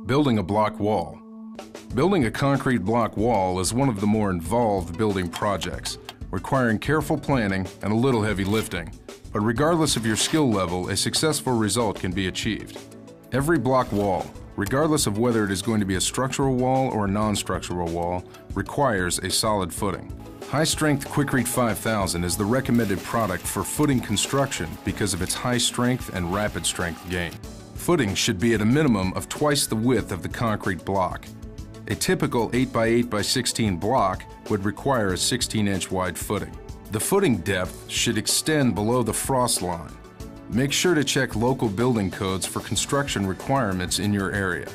Building a block wall. Building a concrete block wall is one of the more involved building projects, requiring careful planning and a little heavy lifting. But regardless of your skill level, a successful result can be achieved. Every block wall, regardless of whether it is going to be a structural wall or a non-structural wall, requires a solid footing. High-strength Quikrete 5000 is the recommended product for footing construction because of its high strength and rapid strength gain. Footing should be at a minimum of twice the width of the concrete block. A typical 8x8x16 block would require a 16-inch wide footing. The footing depth should extend below the frost line. Make sure to check local building codes for construction requirements in your area.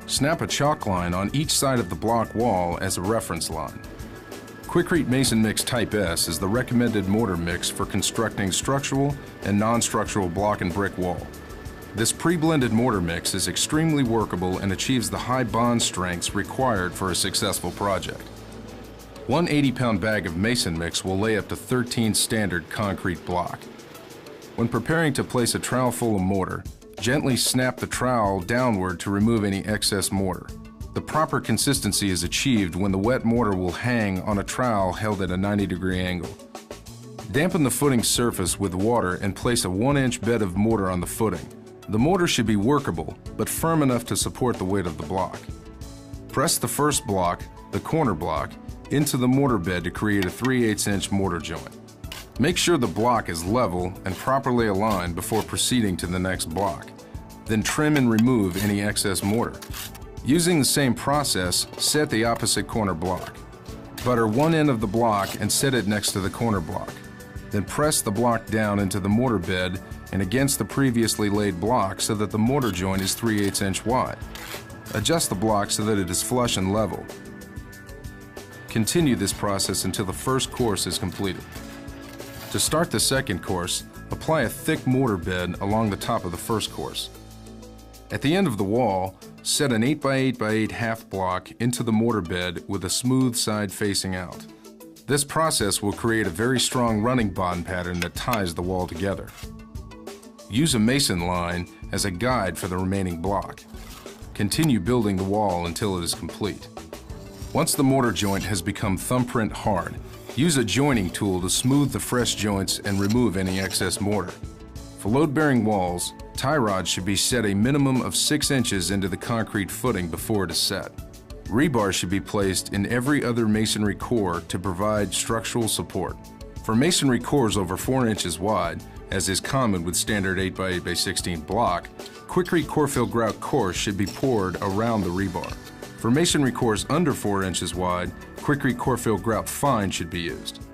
Snap a chalk line on each side of the block wall as a reference line. Quikrete Mason Mix Type S is the recommended mortar mix for constructing structural and non-structural block and brick wall. This pre-blended mortar mix is extremely workable and achieves the high bond strengths required for a successful project. One 80-pound bag of Mason mix will lay up to 13 standard concrete block. When preparing to place a trowel full of mortar, gently snap the trowel downward to remove any excess mortar. The proper consistency is achieved when the wet mortar will hang on a trowel held at a 90-degree angle. Dampen the footing surface with water and place a 1-inch bed of mortar on the footing. The mortar should be workable, but firm enough to support the weight of the block. Press the first block, the corner block, into the mortar bed to create a 3/8-inch mortar joint. Make sure the block is level and properly aligned before proceeding to the next block. Then trim and remove any excess mortar. Using the same process, set the opposite corner block. Butter one end of the block and set it next to the corner block. Then press the block down into the mortar bed and against the previously laid block so that the mortar joint is 3/8-inch wide. Adjust the block so that it is flush and level. Continue this process until the first course is completed. To start the second course, apply a thick mortar bed along the top of the first course. At the end of the wall, set an 8x8x8 half block into the mortar bed with a smooth side facing out. This process will create a very strong running bond pattern that ties the wall together. Use a mason line as a guide for the remaining block. Continue building the wall until it is complete. Once the mortar joint has become thumbprint hard, use a joining tool to smooth the fresh joints and remove any excess mortar. For load-bearing walls, tie rods should be set a minimum of 6 inches into the concrete footing before it is set. Rebar should be placed in every other masonry core to provide structural support. For masonry cores over 4 inches wide, as is common with standard 8x8x16 block, Quikrete core-fill grout course should be poured around the rebar. For masonry cores under 4 inches wide, Quikrete core-fill grout fine should be used.